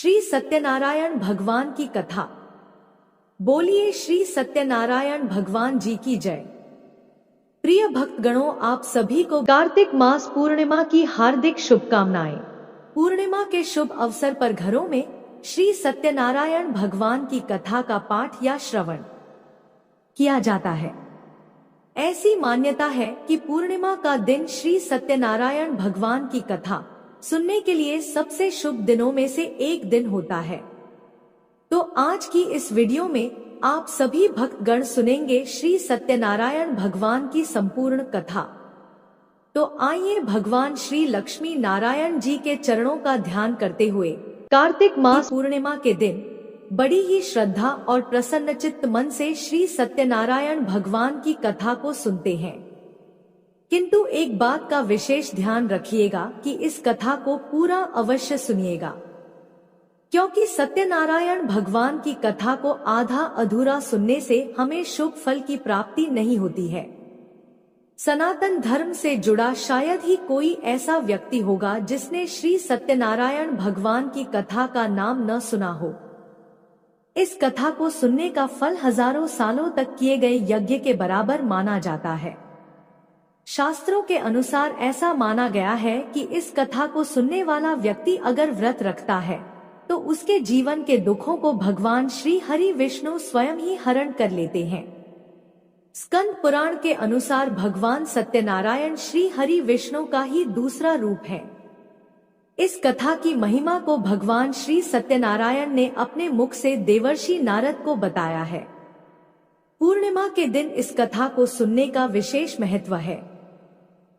श्री सत्यनारायण भगवान की कथा। बोलिए श्री सत्यनारायण भगवान जी की जय। प्रिय भक्तगणों, आप सभी को कार्तिक मास पूर्णिमा की हार्दिक शुभकामनाएं। पूर्णिमा के शुभ अवसर पर घरों में श्री सत्यनारायण भगवान की कथा का पाठ या श्रवण किया जाता है। ऐसी मान्यता है कि पूर्णिमा का दिन श्री सत्यनारायण भगवान की कथा सुनने के लिए सबसे शुभ दिनों में से एक दिन होता है। तो आज की इस वीडियो में आप सभी भक्तगण सुनेंगे श्री सत्यनारायण भगवान की संपूर्ण कथा। तो आइए भगवान श्री लक्ष्मी नारायण जी के चरणों का ध्यान करते हुए कार्तिक मास पूर्णिमा के दिन बड़ी ही श्रद्धा और प्रसन्नचित्त मन से श्री सत्यनारायण भगवान की कथा को सुनते हैं। किंतु एक बात का विशेष ध्यान रखिएगा कि इस कथा को पूरा अवश्य सुनिएगा, क्योंकि सत्यनारायण भगवान की कथा को आधा अधूरा सुनने से हमें शुभ फल की प्राप्ति नहीं होती है। सनातन धर्म से जुड़ा शायद ही कोई ऐसा व्यक्ति होगा जिसने श्री सत्यनारायण भगवान की कथा का नाम न सुना हो। इस कथा को सुनने का फल हजारों सालों तक किए गए यज्ञ के बराबर माना जाता है। शास्त्रों के अनुसार ऐसा माना गया है कि इस कथा को सुनने वाला व्यक्ति अगर व्रत रखता है तो उसके जीवन के दुखों को भगवान श्री हरि विष्णु स्वयं ही हरण कर लेते हैं। स्कंद पुराण के अनुसार भगवान सत्यनारायण श्री हरि विष्णु का ही दूसरा रूप है। इस कथा की महिमा को भगवान श्री सत्यनारायण ने अपने मुख से देवर्षि नारद को बताया है। पूर्णिमा के दिन इस कथा को सुनने का विशेष महत्व है।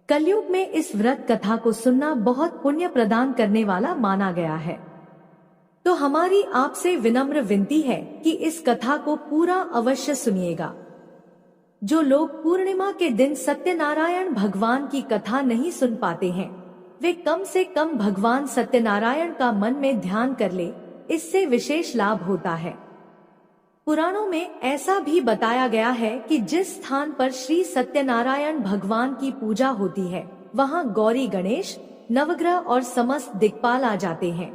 कलयुग में इस व्रत कथा को सुनना बहुत पुण्य प्रदान करने वाला माना गया है। तो हमारी आपसे विनम्र विनती है कि इस कथा को पूरा अवश्य सुनिएगा। जो लोग पूर्णिमा के दिन सत्यनारायण भगवान की कथा नहीं सुन पाते हैं, वे कम से कम भगवान सत्यनारायण का मन में ध्यान कर ले, इससे विशेष लाभ होता है। पुराणों में ऐसा भी बताया गया है कि जिस स्थान पर श्री सत्यनारायण भगवान की पूजा होती है, वहां गौरी, गणेश, नवग्रह और समस्त दिक्पाल आ जाते हैं।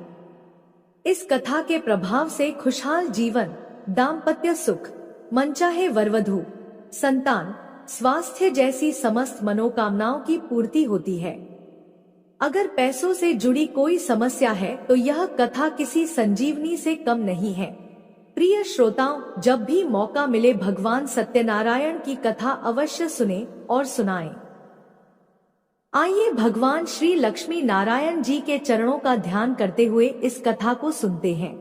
इस कथा के प्रभाव से खुशहाल जीवन, दाम्पत्य सुख, मनचाहे वरवधू, संतान, स्वास्थ्य जैसी समस्त मनोकामनाओं की पूर्ति होती है। अगर पैसों से जुड़ी कोई समस्या है तो यह कथा किसी संजीवनी से कम नहीं है। प्रिय श्रोताओं, जब भी मौका मिले भगवान सत्यनारायण की कथा अवश्य सुने और सुनाएं। आइए भगवान श्री लक्ष्मी नारायण जी के चरणों का ध्यान करते हुए इस कथा को सुनते हैं।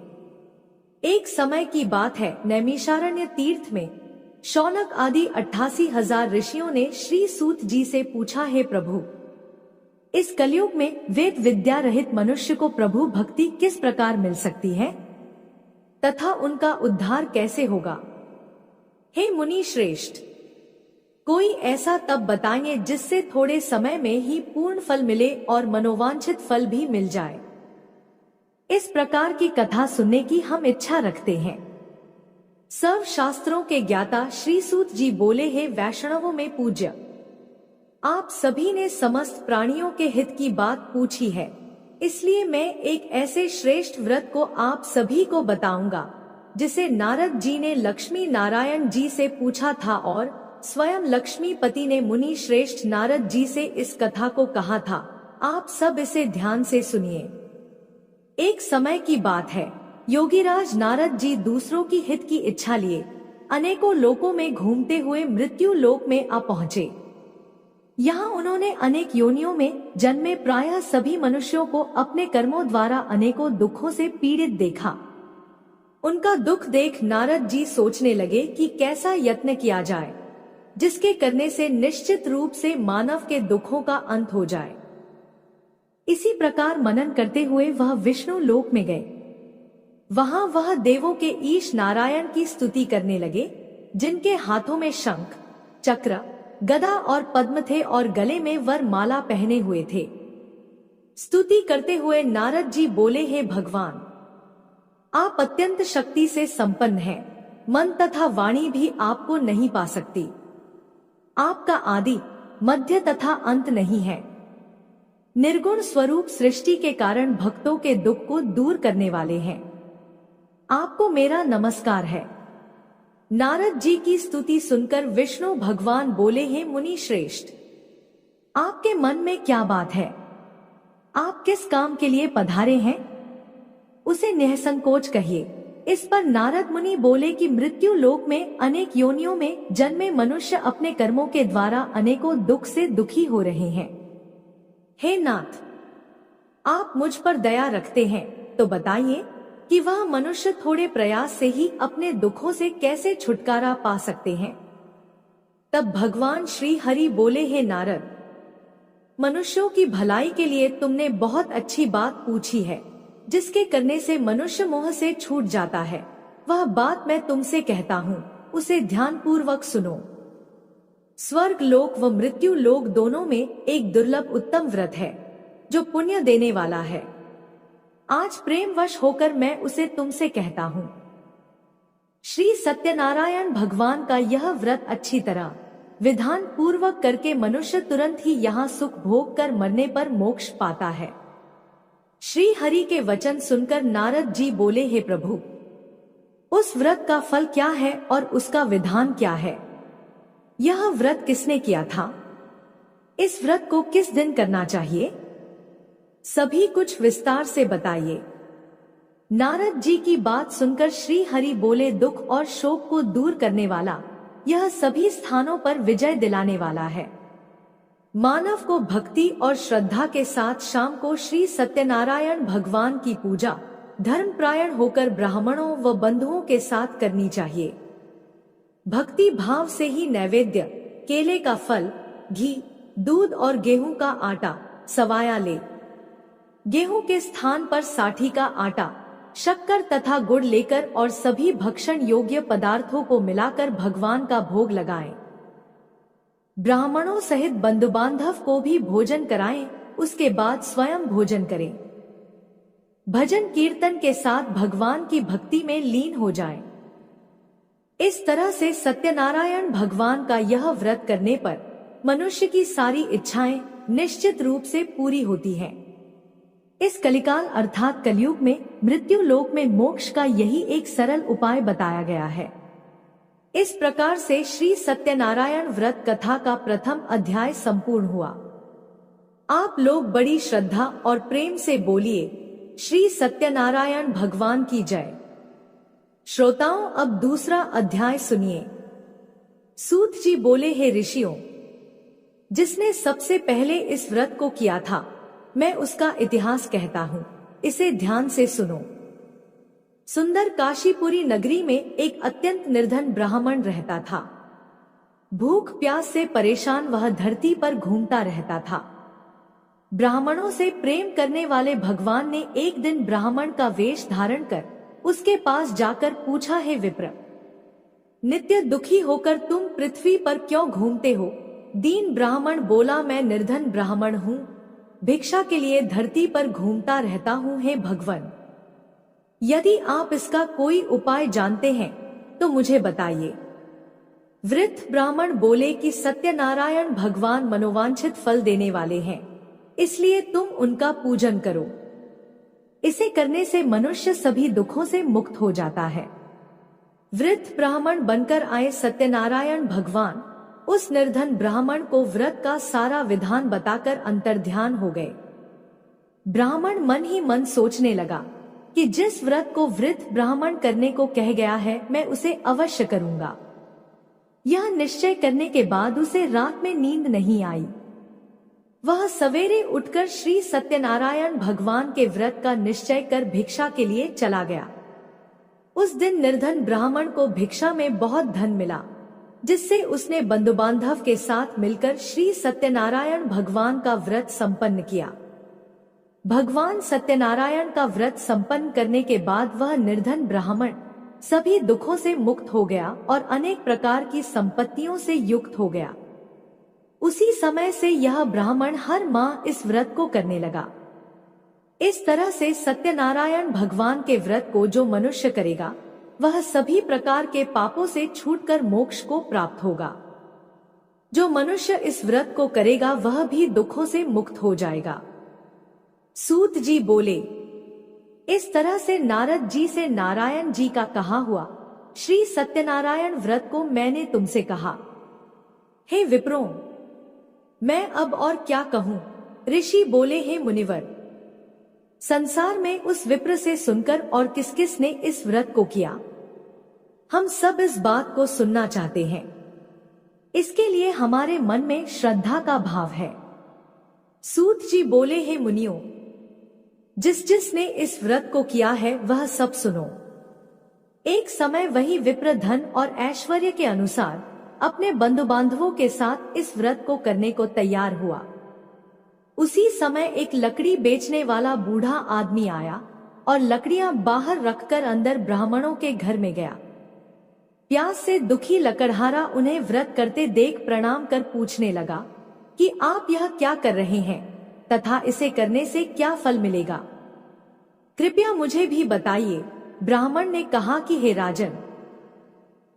एक समय की बात है, नैमिषारण्य तीर्थ में शौनक आदि 88,000 ऋषियों ने श्री सूत जी से पूछा, हे प्रभु, इस कलयुग में वेद विद्या रहित मनुष्य को प्रभु भक्ति किस प्रकार मिल सकती है तथा उनका उद्धार कैसे होगा? हे मुनि श्रेष्ठ, कोई ऐसा तप बताइए जिससे थोड़े समय में ही पूर्ण फल मिले और मनोवांछित फल भी मिल जाए। इस प्रकार की कथा सुनने की हम इच्छा रखते हैं। सर्व शास्त्रों के ज्ञाता श्री सूत जी बोले, हे वैष्णवों में पूज्य, आप सभी ने समस्त प्राणियों के हित की बात पूछी है, इसलिए मैं एक ऐसे श्रेष्ठ व्रत को आप सभी को बताऊंगा जिसे नारद जी ने लक्ष्मी नारायण जी से पूछा था और स्वयं लक्ष्मीपति ने मुनि श्रेष्ठ नारद जी से इस कथा को कहा था। आप सब इसे ध्यान से सुनिए। एक समय की बात है, योगीराज नारद जी दूसरों की हित की इच्छा लिए अनेकों लोकों में घूमते हुए मृत्यु लोक में आ पहुँचे। यहाँ उन्होंने अनेक योनियों में जन्मे प्रायः सभी मनुष्यों को अपने कर्मों द्वारा अनेकों दुखों से पीड़ित देखा। उनका दुख देख नारद जी सोचने लगे कि कैसा यत्न किया जाए जिसके करने से निश्चित रूप से मानव के दुखों का अंत हो जाए। इसी प्रकार मनन करते हुए वह विष्णु लोक में गए। वहां वह देवों के ईश नारायण की स्तुति करने लगे, जिनके हाथों में शंख, चक्र, गदा और पद्म थे और गले में वर माला पहने हुए थे। स्तुति करते हुए नारद जी बोले, हे भगवान, आप अत्यंत शक्ति से संपन्न हैं, मन तथा वाणी भी आपको नहीं पा सकती। आपका आदि, मध्य तथा अंत नहीं है। निर्गुण स्वरूप सृष्टि के कारण भक्तों के दुख को दूर करने वाले हैं। आपको मेरा नमस्कार है। नारद जी की स्तुति सुनकर विष्णु भगवान बोले, हैं मुनि श्रेष्ठ, आपके मन में क्या बात है? आप किस काम के लिए पधारे हैं? उसे निसंकोच कहिए। इस पर नारद मुनि बोले कि मृत्यु लोक में अनेक योनियों में जन्मे मनुष्य अपने कर्मों के द्वारा अनेकों दुख से दुखी हो रहे हैं। हे नाथ, आप मुझ पर दया रखते हैं तो बताइए कि वह मनुष्य थोड़े प्रयास से ही अपने दुखों से कैसे छुटकारा पा सकते हैं। तब भगवान श्री हरि बोले, हे नारद, मनुष्यों की भलाई के लिए तुमने बहुत अच्छी बात पूछी है, जिसके करने से मनुष्य मोह से छूट जाता है। वह बात मैं तुमसे कहता हूँ, उसे ध्यान पूर्वक सुनो। स्वर्ग लोक व मृत्यु लोक दोनों में एक दुर्लभ उत्तम व्रत है जो पुण्य देने वाला है। आज प्रेमवश होकर मैं उसे तुमसे कहता हूँ। श्री सत्यनारायण भगवान का यह व्रत अच्छी तरह विधान पूर्वक करके मनुष्य तुरंत ही यहाँ सुख भोग कर मरने पर मोक्ष पाता है। श्री हरि के वचन सुनकर नारद जी बोले, हे प्रभु, उस व्रत का फल क्या है और उसका विधान क्या है? यह व्रत किसने किया था? इस व्रत को किस दिन करना चाहिए? सभी कुछ विस्तार से बताइए। नारद जी की बात सुनकर श्री हरि बोले, दुख और शोक को दूर करने वाला, यह सभी स्थानों पर विजय दिलाने वाला है। मानव को भक्ति और श्रद्धा के साथ शाम को श्री सत्यनारायण भगवान की पूजा धर्मप्रायण होकर ब्राह्मणों व बंधुओं के साथ करनी चाहिए। भक्ति भाव से ही नैवेद्य, केले का फल, घी, दूध और गेहूं का आटा सवाया ले। गेहूं के स्थान पर साठी का आटा, शक्कर तथा गुड़ लेकर और सभी भक्षण योग्य पदार्थों को मिलाकर भगवान का भोग लगाएं। ब्राह्मणों सहित बंधु बांधव को भी भोजन कराएं, उसके बाद स्वयं भोजन करें। भजन कीर्तन के साथ भगवान की भक्ति में लीन हो जाएं। इस तरह से सत्यनारायण भगवान का यह व्रत करने पर मनुष्य की सारी इच्छाएं निश्चित रूप से पूरी होती हैं। इस कलिकाल अर्थात कलयुग में मृत्यु लोक में मोक्ष का यही एक सरल उपाय बताया गया है। इस प्रकार से श्री सत्यनारायण व्रत कथा का प्रथम अध्याय संपूर्ण हुआ। आप लोग बड़ी श्रद्धा और प्रेम से बोलिए, श्री सत्यनारायण भगवान की जय। श्रोताओं, अब दूसरा अध्याय सुनिए। सूत जी बोले, हे ऋषियों, जिसने सबसे पहले इस व्रत को किया था, मैं उसका इतिहास कहता हूँ, इसे ध्यान से सुनो। सुंदर काशीपुरी नगरी में एक अत्यंत निर्धन ब्राह्मण रहता था। भूख प्यास से परेशान वह धरती पर घूमता रहता था। ब्राह्मणों से प्रेम करने वाले भगवान ने एक दिन ब्राह्मण का वेश धारण कर उसके पास जाकर पूछा, हे विप्र, नित्य दुखी होकर तुम पृथ्वी पर क्यों घूमते हो? दीन ब्राह्मण बोला, मैं निर्धन ब्राह्मण हूँ, भिक्षा के लिए धरती पर घूमता रहता हूँ। हे भगवान, यदि आप इसका कोई उपाय जानते हैं तो मुझे बताइए। वृद्ध ब्राह्मण बोले कि सत्यनारायण भगवान मनोवांछित फल देने वाले हैं, इसलिए तुम उनका पूजन करो। इसे करने से मनुष्य सभी दुखों से मुक्त हो जाता है। वृद्ध ब्राह्मण बनकर आए सत्यनारायण भगवान उस निर्धन ब्राह्मण को व्रत का सारा विधान बताकर अंतर्ध्यान हो गए। ब्राह्मण मन ही मन सोचने लगा कि जिस व्रत को वृद्ध ब्राह्मण करने को कह गया है, मैं उसे अवश्य करूंगा। यह निश्चय करने के बाद उसे रात में नींद नहीं आई। वह सवेरे उठकर श्री सत्यनारायण भगवान के व्रत का निश्चय कर भिक्षा के लिए चला गया। उस दिन निर्धन ब्राह्मण को भिक्षा में बहुत धन मिला, जिससे उसने बंधु बांधव के साथ मिलकर श्री सत्यनारायण भगवान का व्रत संपन्न किया। भगवान सत्यनारायण का व्रत संपन्न करने के बाद वह निर्धन ब्राह्मण सभी दुखों से मुक्त हो गया और अनेक प्रकार की संपत्तियों से युक्त हो गया। उसी समय से यह ब्राह्मण हर माह इस व्रत को करने लगा। इस तरह से सत्यनारायण भगवान के व्रत को जो मनुष्य करेगा, वह सभी प्रकार के पापों से छूटकर मोक्ष को प्राप्त होगा। जो मनुष्य इस व्रत को करेगा, वह भी दुखों से मुक्त हो जाएगा। सूत जी बोले, इस तरह से नारद जी से नारायण जी का कहा हुआ श्री सत्यनारायण व्रत को मैंने तुमसे कहा। हे विप्रों, मैं अब और क्या कहूं? ऋषि बोले, हे मुनिवर, संसार में उस विप्र से सुनकर और किस किस ने इस व्रत को किया, हम सब इस बात को सुनना चाहते हैं। इसके लिए हमारे मन में श्रद्धा का भाव है। सूत जी बोले, हे मुनियों, जिस जिसने इस व्रत को किया है वह सब सुनो। एक समय वही विप्र धन और ऐश्वर्य के अनुसार अपने बंधु बांधवों के साथ इस व्रत को करने को तैयार हुआ। उसी समय एक लकड़ी बेचने वाला बूढ़ा आदमी आया और लकड़ियां बाहर रखकर अंदर ब्राह्मणों के घर में गया। प्यास से दुखी लकड़हारा उन्हें व्रत करते देख प्रणाम कर पूछने लगा कि आप यह क्या कर रहे हैं तथा इसे करने से क्या फल मिलेगा, कृपया मुझे भी बताइए। ब्राह्मण ने कहा कि हे राजन,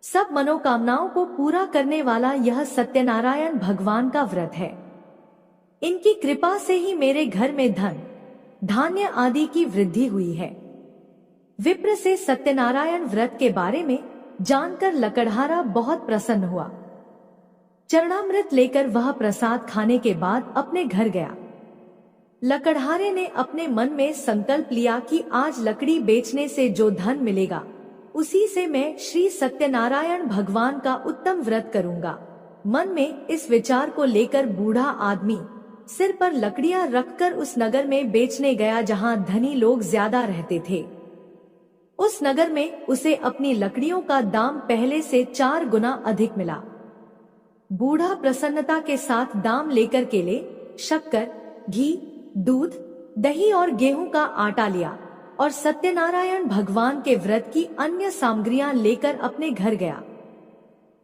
सब मनोकामनाओं को पूरा करने वाला यह सत्यनारायण भगवान का व्रत है। इनकी कृपा से ही मेरे घर में धन धान्य आदि की वृद्धि हुई है। विप्र से सत्यनारायण व्रत के बारे में जानकर लकड़हारा बहुत प्रसन्न हुआ। चरणामृत लेकर वह प्रसाद खाने के बाद अपने घर गया। लकड़हारे ने अपने मन में संकल्प लिया कि आज लकड़ी बेचने से जो धन मिलेगा उसी से मैं श्री सत्यनारायण भगवान का उत्तम व्रत करूंगा। मन में इस विचार को लेकर बूढ़ा आदमी सिर पर लकड़ियां रखकर उस नगर में बेचने गया जहां धनी लोग ज्यादा रहते थे। उस नगर में उसे अपनी लकड़ियों का दाम पहले से 4 गुना अधिक मिला। बूढ़ा प्रसन्नता के साथ दाम लेकर केले, शक्कर, घी, दूध, दही और गेहूं का आटा लिया और सत्यनारायण भगवान के व्रत की अन्य सामग्रियां लेकर अपने घर गया।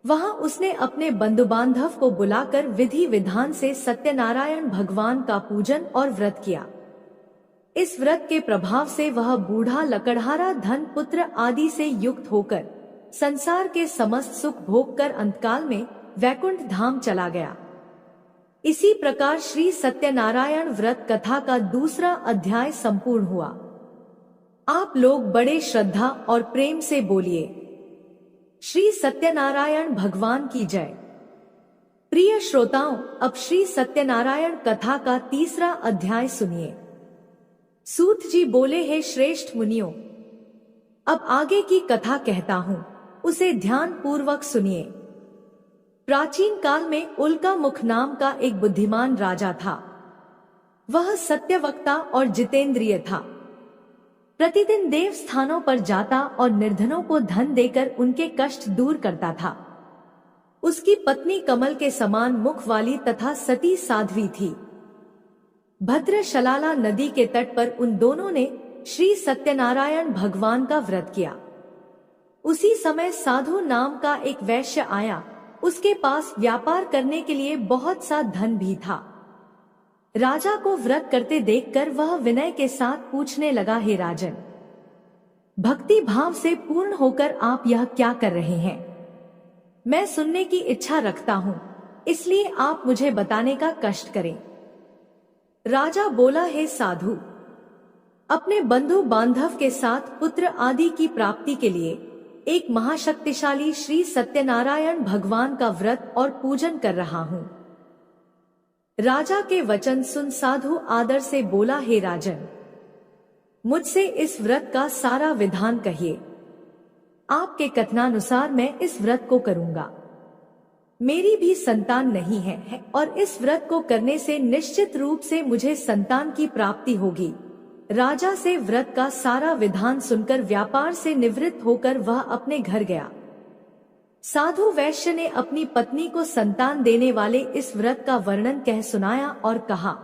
वहां उसने अपने बंधु बांधव को बुलाकर विधि विधान से सत्यनारायण भगवान का पूजन और व्रत किया। इस व्रत के प्रभाव से वह बूढ़ा लकड़हारा धन पुत्र आदि से युक्त होकर संसार के समस्त सुख भोग कर अंतकाल में वैकुंठ धाम चला गया। इसी प्रकार श्री सत्यनारायण व्रत कथा का दूसरा अध्याय संपूर्ण हुआ। आप लोग बड़े श्रद्धा और प्रेम से बोलिए, श्री सत्यनारायण भगवान की जय। प्रिय श्रोताओं, अब श्री सत्यनारायण कथा का तीसरा अध्याय सुनिए। सूत जी बोले, हे श्रेष्ठ मुनियों, अब आगे की कथा कहता हूँ, उसे ध्यान पूर्वक सुनिए। प्राचीन काल में उल्का मुख नाम का एक बुद्धिमान राजा था। वह सत्यवक्ता और जितेंद्रिय था। प्रतिदिन देव स्थानों पर जाता और निर्धनों को धन देकर उनके कष्ट दूर करता था। उसकी पत्नी कमल के समान मुख वाली तथा सती साध्वी थी। भद्रशलाला नदी के तट पर उन दोनों ने श्री सत्यनारायण भगवान का व्रत किया। उसी समय साधु नाम का एक वैश्य आया। उसके पास व्यापार करने के लिए बहुत सा धन भी था। राजा को व्रत करते देखकर वह विनय के साथ पूछने लगा, हे राजन, भक्ति भाव से पूर्ण होकर आप यह क्या कर रहे हैं? मैं सुनने की इच्छा रखता हूँ, इसलिए आप मुझे बताने का कष्ट करें। राजा बोला, हे साधु, अपने बंधु बांधव के साथ पुत्र आदि की प्राप्ति के लिए एक महाशक्तिशाली श्री सत्यनारायण भगवान का व्रत और पूजन कर रहा हूँ। राजा के वचन सुन साधु आदर से बोला, हे राजन, मुझसे इस व्रत का सारा विधान कहिए। आपके कथनानुसार मैं इस व्रत को करूंगा। मेरी भी संतान नहीं है और इस व्रत को करने से निश्चित रूप से मुझे संतान की प्राप्ति होगी। राजा से व्रत का सारा विधान सुनकर व्यापार से निवृत्त होकर वह अपने घर गया। साधु वैश्य ने अपनी पत्नी को संतान देने वाले इस व्रत का वर्णन कह सुनाया और कहा,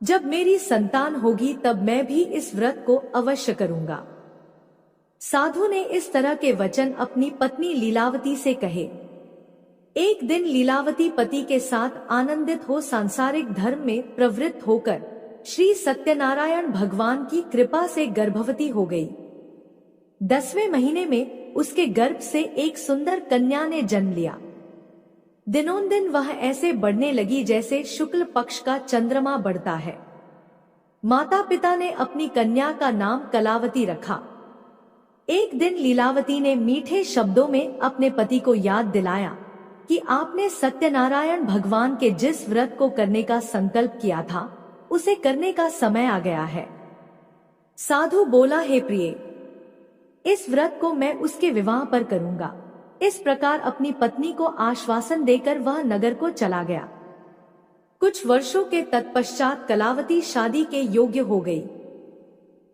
जब मेरी संतान होगी तब मैं भी इस व्रत को अवश्य करूंगा। साधु ने इस तरह के वचन अपनी पत्नी लीलावती से कहे। एक दिन लीलावती पति के साथ आनंदित हो सांसारिक धर्म में प्रवृत्त होकर श्री सत्यनारायण भगवान की कृपा से गर्भवती हो गई। 10वें महीने में उसके गर्भ से एक सुंदर कन्या ने जन्म लिया। दिनों दिन वह ऐसे बढ़ने लगी जैसे शुक्ल पक्ष का चंद्रमा बढ़ता है। माता पिता ने अपनी कन्या का नाम कलावती रखा। एक दिन लीलावती ने मीठे शब्दों में अपने पति को याद दिलाया कि आपने सत्यनारायण भगवान के जिस व्रत को करने का संकल्प किया था उसे करने का समय आ गया है। साधु बोला, हे प्रिय, इस व्रत को मैं उसके विवाह पर करूंगा। इस प्रकार अपनी पत्नी को आश्वासन देकर वह नगर को चला गया। कुछ वर्षों के तत्पश्चात कलावती शादी के योग्य हो गई।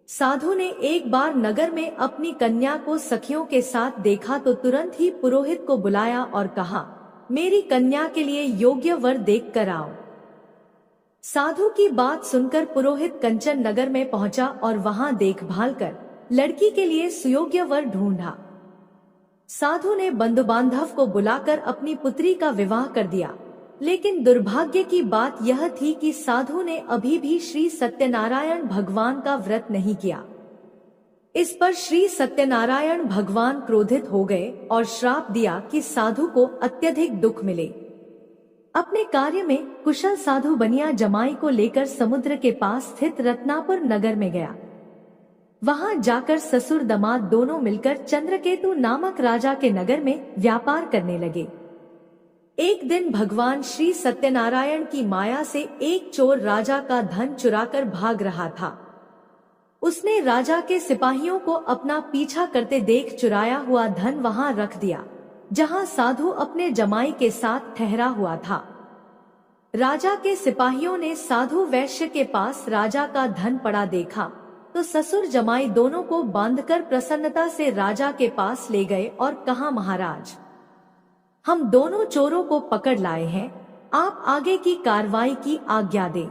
साधु ने एक बार नगर में अपनी कन्या को सखियों के साथ देखा तो तुरंत ही पुरोहित को बुलाया और कहा, मेरी कन्या के लिए योग्य वर देख कर आओ। साधु की बात सुनकर पुरोहित कंचन नगर में पहुंचा और वहां देखभाल कर लड़की के लिए सुयोग्य वर ढूंढा। साधु ने बंधु बांधव को बुलाकर अपनी पुत्री का विवाह कर दिया, लेकिन दुर्भाग्य की बात यह थी कि साधु ने अभी भी श्री सत्यनारायण भगवान का व्रत नहीं किया। इस पर श्री सत्यनारायण भगवान क्रोधित हो गए और श्राप दिया कि साधु को अत्यधिक दुख मिले। अपने कार्य में कुशल साधु बनिया जमाई को लेकर समुद्र के पास स्थित रत्नापुर नगर में गया। वहां जाकर ससुर दामाद दोनों मिलकर चंद्रकेतु नामक राजा के नगर में व्यापार करने लगे। एक दिन भगवान श्री सत्यनारायण की माया से एक चोर राजा का धन चुराकर भाग रहा था। उसने राजा के सिपाहियों को अपना पीछा करते देख चुराया हुआ धन वहां रख दिया, जहां साधु अपने जमाई के साथ ठहरा हुआ था। राजा के सिपाहियों ने साधु वैश्य के पास राजा का धन पड़ा देखा तो ससुर जमाई दोनों को बांधकर प्रसन्नता से राजा के पास ले गए और कहा, महाराज, हम दोनों चोरों को पकड़ लाए हैं, आप आगे की कार्रवाई की आज्ञा दें।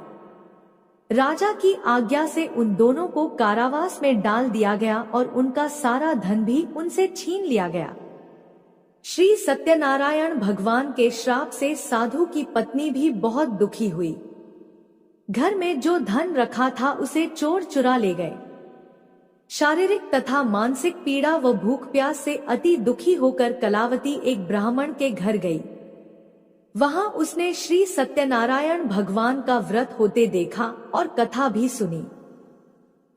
राजा की आज्ञा से उन दोनों को कारावास में डाल दिया गया और उनका सारा धन भी उनसे छीन लिया गया। श्री सत्यनारायण भगवान के श्राप से साधु की पत्नी भी बहुत दुखी हुई। घर में जो धन रखा था उसे चोर चुरा ले गए। शारीरिक तथा मानसिक पीड़ा व भूख प्यास से अति दुखी होकर कलावती एक ब्राह्मण के घर गई। वहां उसने श्री सत्यनारायण भगवान का व्रत होते देखा और कथा भी सुनी।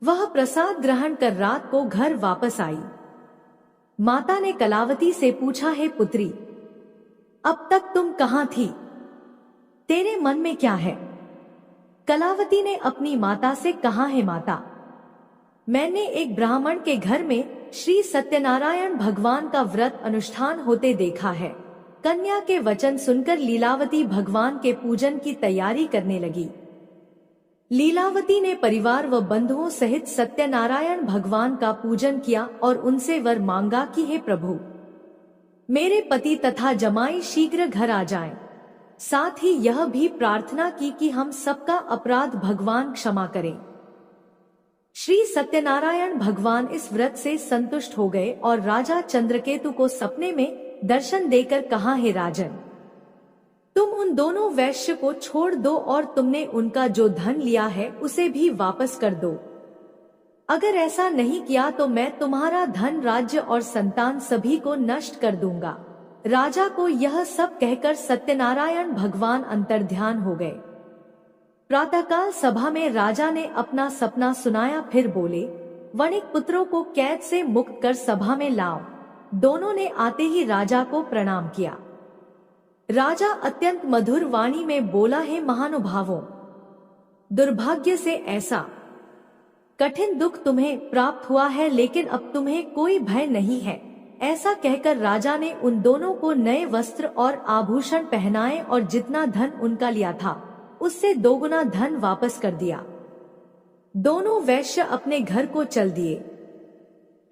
वह प्रसाद ग्रहण कर रात को घर वापस आई। माता ने कलावती से पूछा, हे पुत्री, अब तक तुम कहाँ थी? तेरे मन में क्या है? कलावती ने अपनी माता से कहा, है माता, मैंने एक ब्राह्मण के घर में श्री सत्यनारायण भगवान का व्रत अनुष्ठान होते देखा है। कन्या के वचन सुनकर लीलावती भगवान के पूजन की तैयारी करने लगी। लीलावती ने परिवार व बंधुओं सहित सत्यनारायण भगवान का पूजन किया और उनसे वर मांगा कि हे प्रभु, मेरे पति तथा जमाई शीघ्र घर आ जाएं। साथ ही यह भी प्रार्थना की कि हम सबका अपराध भगवान क्षमा करें। श्री सत्यनारायण भगवान इस व्रत से संतुष्ट हो गए और राजा चंद्रकेतु को सपने में दर्शन देकर कहा, हे राजन, तुम उन दोनों वैश्य को छोड़ दो और तुमने उनका जो धन लिया है उसे भी वापस कर दो। अगर ऐसा नहीं किया तो मैं तुम्हारा धन, राज्य और संतान सभी को नष्ट कर दूंगा। राजा को यह सब कहकर सत्यनारायण भगवान अंतर्ध्यान हो गए। प्रातःकाल सभा में राजा ने अपना सपना सुनाया, फिर बोले, वणिक पुत्रों को कैद से मुक्त कर सभा में लाओ। दोनों ने आते ही राजा को प्रणाम किया। राजा अत्यंत मधुर वाणी में बोला, हे महानुभावों, दुर्भाग्य से ऐसा कठिन दुख तुम्हें प्राप्त हुआ है, लेकिन अब तुम्हें कोई भय नहीं है। ऐसा कहकर राजा ने उन दोनों को नए वस्त्र और आभूषण पहनाए और जितना धन उनका लिया था उससे दोगुना धन वापस कर दिया। दोनों वैश्य अपने घर को चल दिए।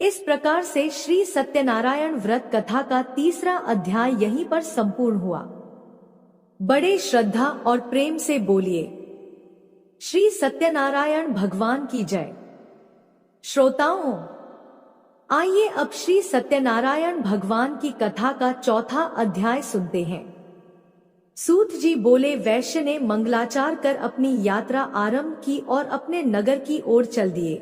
इस प्रकार से श्री सत्यनारायण व्रत कथा का तीसरा अध्याय यहीं पर संपूर्ण हुआ। बड़े श्रद्धा और प्रेम से बोलिए, श्री सत्यनारायण भगवान की जय। श्रोताओं, आइए अब श्री सत्यनारायण भगवान की कथा का चौथा अध्याय सुनते हैं। सूत जी बोले, वैश्य ने मंगलाचार कर अपनी यात्रा आरंभ की और अपने नगर की ओर चल दिए।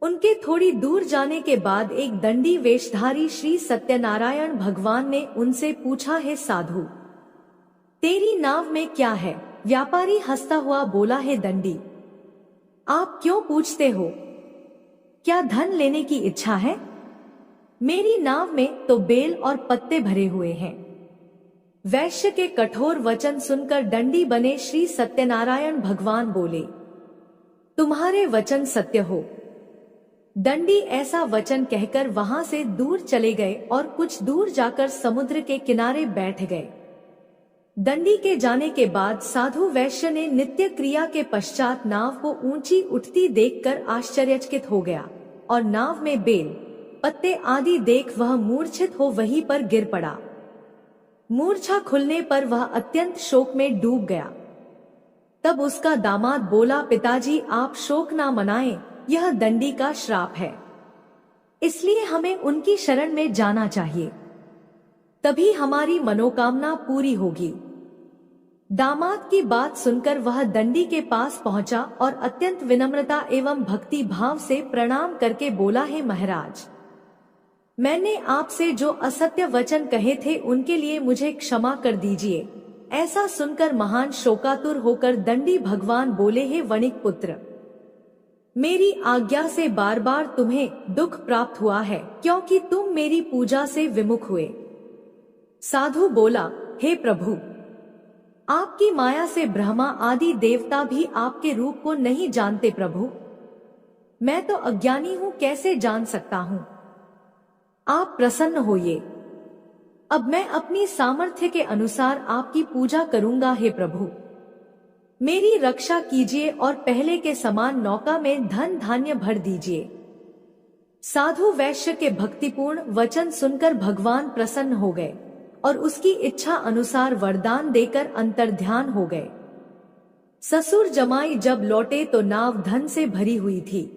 उनके थोड़ी दूर जाने के बाद एक दंडी वेशधारी श्री सत्यनारायण भगवान ने उनसे पूछा, हे साधु, तेरी नाव में क्या है? व्यापारी हंसता हुआ बोला, हे दंडी, आप क्यों पूछते हो? क्या धन लेने की इच्छा है? मेरी नाव में तो बेल और पत्ते भरे हुए हैं। वैश्य के कठोर वचन सुनकर दंडी बने श्री सत्यनारायण भगवान बोले, तुम्हारे वचन सत्य हो। दंडी ऐसा वचन कहकर वहां से दूर चले गए और कुछ दूर जाकर समुद्र के किनारे बैठ गए। दंडी के जाने के बाद साधु वैश्य ने नित्य क्रिया के पश्चात नाव को ऊंची उठती देखकर आश्चर्यचकित हो गया और नाव में बेल पत्ते आदि देख वह मूर्छित हो वहीं पर गिर पड़ा। मूर्छा खुलने पर वह अत्यंत शोक में डूब गया। तब उसका दामाद बोला, पिताजी आप शोक ना मनाएं, यह दंडी का श्राप है, इसलिए हमें उनकी शरण में जाना चाहिए, तभी हमारी मनोकामना पूरी होगी। दामाद की बात सुनकर वह दंडी के पास पहुंचा और अत्यंत विनम्रता एवं भक्ति भाव से प्रणाम करके बोला, हे महाराज, मैंने आपसे जो असत्य वचन कहे थे उनके लिए मुझे क्षमा कर दीजिए। ऐसा सुनकर महान शोकातुर होकर दंडी भगवान बोले, हे वणिक पुत्र, मेरी आज्ञा से बार बार तुम्हें दुख प्राप्त हुआ है क्योंकि तुम मेरी पूजा से विमुख हुए। साधु बोला, हे प्रभु, आपकी माया से ब्रह्मा आदि देवता भी आपके रूप को नहीं जानते। प्रभु, मैं तो अज्ञानी हूँ, कैसे जान सकता हूँ? आप प्रसन्न होइए, अब मैं अपनी सामर्थ्य के अनुसार आपकी पूजा करूंगा। हे प्रभु, मेरी रक्षा कीजिए और पहले के समान नौका में धन धान्य भर दीजिए। साधु वैश्य के भक्तिपूर्ण वचन सुनकर भगवान प्रसन्न हो गए और उसकी इच्छा अनुसार वरदान देकर अंतर्ध्यान हो गए। ससुर जमाई जब लौटे तो नाव धन से भरी हुई थी।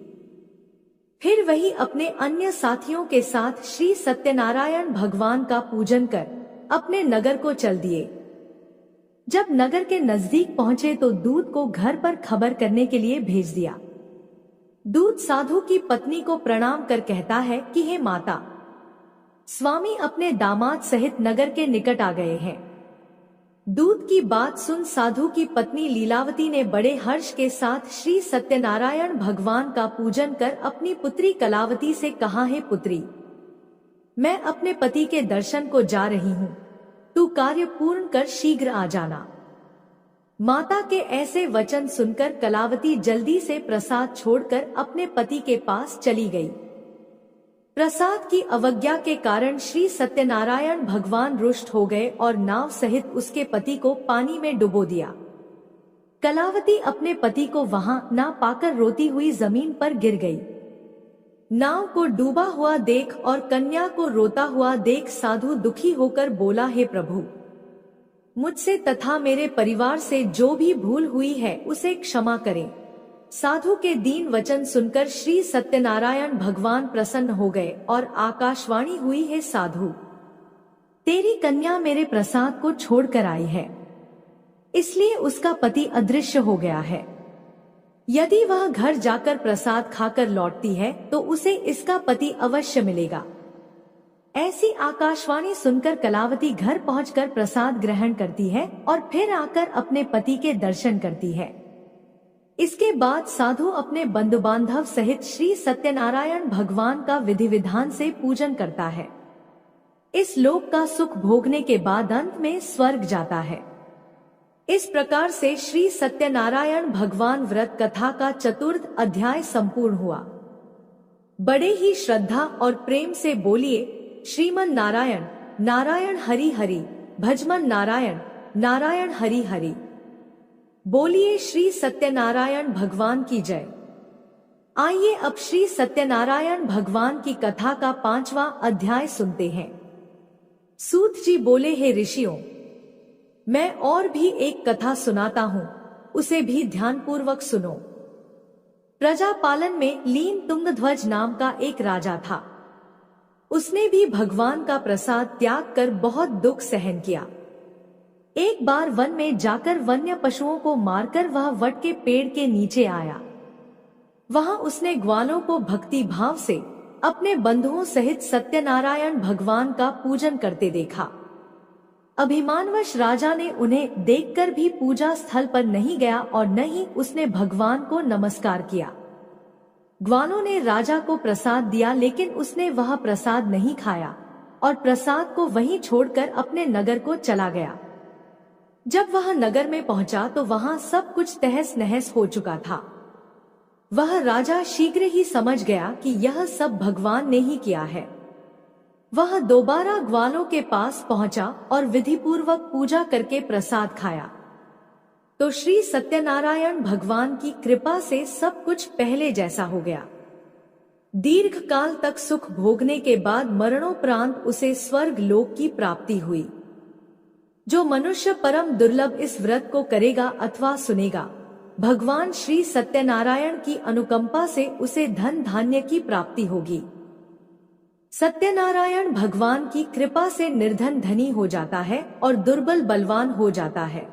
फिर वही अपने अन्य साथियों के साथ श्री सत्यनारायण भगवान का पूजन कर अपने नगर को चल दिए। जब नगर के नजदीक पहुंचे तो दूत को घर पर खबर करने के लिए भेज दिया। दूत साधु की पत्नी को प्रणाम कर कहता है कि हे माता, स्वामी अपने दामाद सहित नगर के निकट आ गए हैं। दूत की बात सुन साधु की पत्नी लीलावती ने बड़े हर्ष के साथ श्री सत्यनारायण भगवान का पूजन कर अपनी पुत्री कलावती से कहा, हे पुत्री, मैं अपने पति के दर्शन को जा रही हूँ, तू कार्य पूर्ण कर शीघ्र आ जाना। माता के ऐसे वचन सुनकर कलावती जल्दी से प्रसाद छोड़कर अपने पति के पास चली गई। प्रसाद की अवज्ञा के कारण श्री सत्यनारायण भगवान रुष्ट हो गए और नाव सहित उसके पति को पानी में डुबो दिया। कलावती अपने पति को वहां ना पाकर रोती हुई जमीन पर गिर गई। नाव को डूबा हुआ देख और कन्या को रोता हुआ देख साधु दुखी होकर बोला, हे प्रभु, मुझसे तथा मेरे परिवार से जो भी भूल हुई है उसे क्षमा करें। साधु के दीन वचन सुनकर श्री सत्यनारायण भगवान प्रसन्न हो गए और आकाशवाणी हुई, है साधु, तेरी कन्या मेरे प्रसाद को छोड़कर आई है, इसलिए उसका पति अदृश्य हो गया है। यदि वह घर जाकर प्रसाद खाकर लौटती है तो उसे इसका पति अवश्य मिलेगा। ऐसी आकाशवाणी सुनकर कलावती घर पहुंचकर प्रसाद ग्रहण करती है और फिर आकर अपने पति के दर्शन करती है। इसके बाद साधु अपने बंधु बांधव सहित श्री सत्यनारायण भगवान का विधि विधान से पूजन करता है। इस लोक का सुख भोगने के बाद अंत में स्वर्ग जाता है। इस प्रकार से श्री सत्यनारायण भगवान व्रत कथा का चतुर्थ अध्याय संपूर्ण हुआ। बड़े ही श्रद्धा और प्रेम से बोलिए, श्रीमन नारायण नारायण हरि हरि, भजमन नारायण नारायण हरि हरि। बोलिए श्री सत्यनारायण भगवान की जय। आइए अब श्री सत्यनारायण भगवान की कथा का 5वां अध्याय सुनते हैं। सूत जी बोले, हे ऋषियों, मैं और भी एक कथा सुनाता हूँ, उसे भी ध्यानपूर्वक सुनो। प्रजा पालन में लीन तुंगध्वज नाम का एक राजा था। उसने भी भगवान का प्रसाद त्याग कर बहुत दुख सहन किया। एक बार वन में जाकर वन्य पशुओं को मारकर वह वट के पेड़ के नीचे आया। वहां उसने ग्वालों को भक्ति भाव से अपने बंधुओं सहित सत्यनारायण भगवान का पूजन करते देखा। अभिमानवश राजा ने उन्हें देखकर भी पूजा स्थल पर नहीं गया और न ही उसने भगवान को नमस्कार किया। ग्वालों ने राजा को प्रसाद दिया, लेकिन उसने वह प्रसाद नहीं खाया और प्रसाद को वहीं छोड़कर अपने नगर को चला गया। जब वह नगर में पहुंचा तो वहां सब कुछ तहस नहस हो चुका था। वह राजा शीघ्र ही समझ गया कि यह सब भगवान ने ही किया है। वह दोबारा ग्वालों के पास पहुंचा और विधिपूर्वक पूजा करके प्रसाद खाया तो श्री सत्यनारायण भगवान की कृपा से सब कुछ पहले जैसा हो गया। दीर्घ काल तक सुख भोगने के बाद मरणोपरांत उसे स्वर्ग लोक की प्राप्ति हुई। जो मनुष्य परम दुर्लभ इस व्रत को करेगा अथवा सुनेगा, भगवान श्री सत्यनारायण की अनुकंपा से उसे धन धान्य की प्राप्ति होगी। सत्यनारायण भगवान की कृपा से निर्धन धनी हो जाता है और दुर्बल बलवान हो जाता है।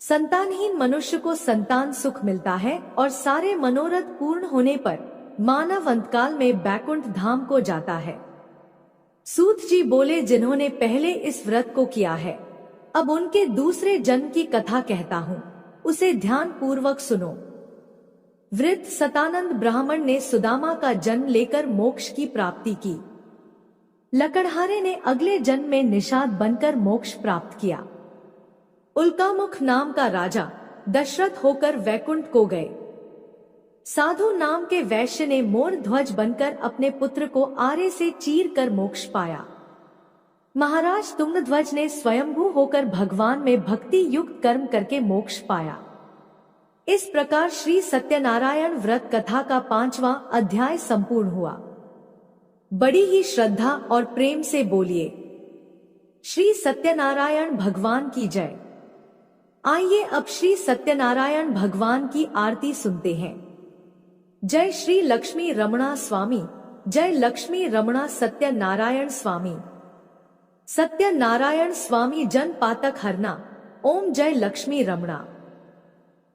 संतानहीन मनुष्य को संतान सुख मिलता है और सारे मनोरथ पूर्ण होने पर मानव अंतकाल में बैकुंठ धाम को जाता है। सूत जी बोले, जिन्होंने पहले इस व्रत को किया है, अब उनके दूसरे जन्म की कथा कहता हूँ, उसे ध्यान पूर्वक सुनो। वृद्ध सतानंद ब्राह्मण ने सुदामा का जन्म लेकर मोक्ष की प्राप्ति की। लकड़हारे ने अगले जन्म में निषाद बनकर मोक्ष प्राप्त किया। उल्कामुख नाम का राजा दशरथ होकर वैकुंठ को गए। साधु नाम के वैश्य ने मोर ध्वज बनकर अपने पुत्र को आरे से चीर कर मोक्ष पाया। महाराज तुंगध्वज ने स्वयंभू होकर भगवान में भक्ति युक्त कर्म करके मोक्ष पाया। इस प्रकार श्री सत्यनारायण व्रत कथा का 5वां अध्याय संपूर्ण हुआ। बड़ी ही श्रद्धा और प्रेम से बोलिए, श्री सत्यनारायण भगवान की जय। आइए अब श्री सत्यनारायण भगवान की आरती सुनते हैं। जय श्री लक्ष्मी रमणा स्वामी, जय लक्ष्मी रमणा सत्यनारायण स्वामी। सत्यनारायण स्वामी जन पातक हरना, ओम जय लक्ष्मी रमणा।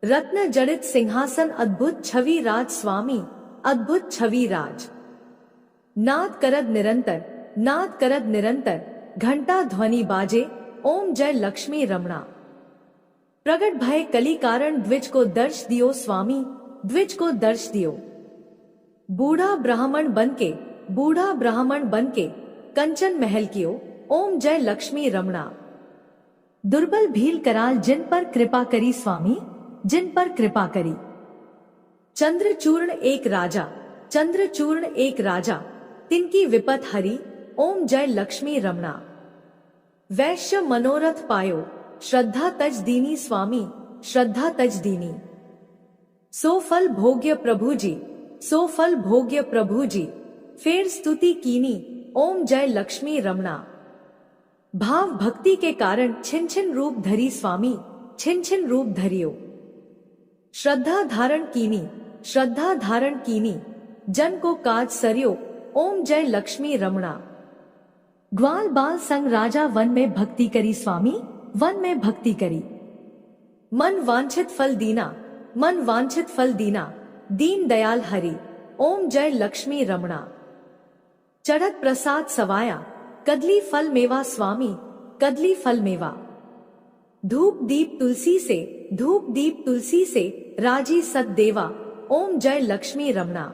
रत्न जड़ित सिंहासन अद्भुत छवि राज स्वामी, अद्भुत छवि राज। नाद करद निरंतर, नाद करद निरंतर, घंटा ध्वनि बाजे, ओम जय लक्ष्मी रमणा। प्रगट भय कली कारण द्विज को दर्श दियो स्वामी, द्विज को दर्श दियो। बूढ़ा ब्राह्मण बनके, बूढ़ा ब्राह्मण बनके कंचन महल कियो, ओम जय लक्ष्मी रमणा। दुर्बल भील कराल जिन पर कृपा करी स्वामी, जिन पर कृपा करी। चंद्रचूर्ण एक राजा, चंद्रचूर्ण एक राजा, तिनकी विपत हरी, ओम जय लक्ष्मी रमणा। वैश्य मनोरथ पायो, श्रद्धा तज दीनी स्वामी, श्रद्धा तज दीनी। सो फल भोग्य प्रभु जी, सो फल भोग्य प्रभु जी, फेर स्तुति कीनी, ओम जय लक्ष्मी रमणा। भाव भक्ति के कारण छिन छिन रूप धरी स्वामी, छिन छिन रूप धरियो। श्रद्धा धारण कीनी, श्रद्धा धारण कीनी, जन को काज सरियो, ओम जय लक्ष्मी रमणा। ग्वाल बाल संग राजा वन में भक्ति करी स्वामी, वन में भक्ति करी। मन वांछित फल दीना, मन वांछित फल दीना, दीन दयाल हरि, ओम जय लक्ष्मी रमणा। चढ़त प्रसाद सवाया, कदली फल मेवा स्वामी, कदली फल मेवा। धूप दीप तुलसी से, धूप दीप तुलसी से, राजी सतदेवा, ओम जय लक्ष्मी रमणा।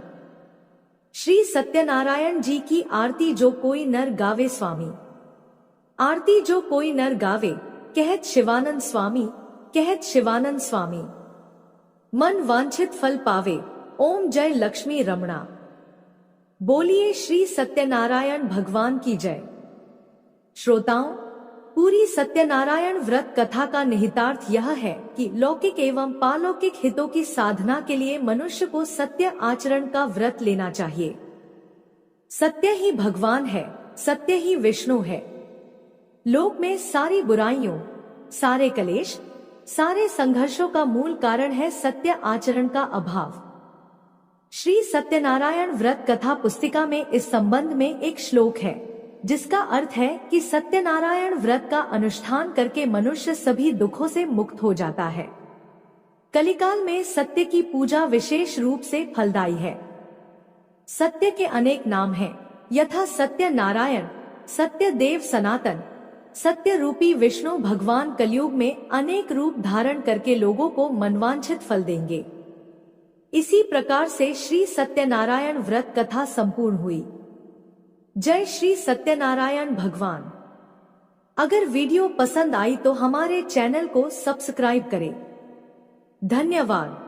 श्री सत्यनारायण जी की आरती जो कोई नर गावे स्वामी, आरती जो कोई नर गावे, कहत शिवानंद स्वामी, कहत शिवानंद स्वामी। मन वांछित फल पावे, ओम जय लक्ष्मी रमणा। बोलिए श्री सत्यनारायण भगवान की जय। श्रोताओं, पूरी सत्यनारायण व्रत कथा का निहितार्थ यह है कि लौकिक एवं पालौकिक हितों की साधना के लिए मनुष्य को सत्य आचरण का व्रत लेना चाहिए। सत्य ही भगवान है, सत्य ही विष्णु है। लोक में सारी बुराइयों, सारे कलेश, सारे संघर्षों का मूल कारण है सत्य आचरण का अभाव। श्री सत्यनारायण व्रत कथा पुस्तिका में इस संबंध में एक श्लोक है, जिसका अर्थ है कि सत्यनारायण व्रत का अनुष्ठान करके मनुष्य सभी दुखों से मुक्त हो जाता है। कलिकाल में सत्य की पूजा विशेष रूप से फलदायी है। सत्य के अनेक नाम हैं, यथा सत्य नारायण, सत्य देव सनातन, सत्य रूपी विष्णु भगवान कलयुग में अनेक रूप धारण करके लोगों को मनवांछित फल देंगे। इसी प्रकार से श्री सत्यनारायण व्रत कथा संपूर्ण हुई। जय श्री सत्यनारायण भगवान। अगर वीडियो पसंद आई तो हमारे चैनल को सब्सक्राइब करें। धन्यवाद।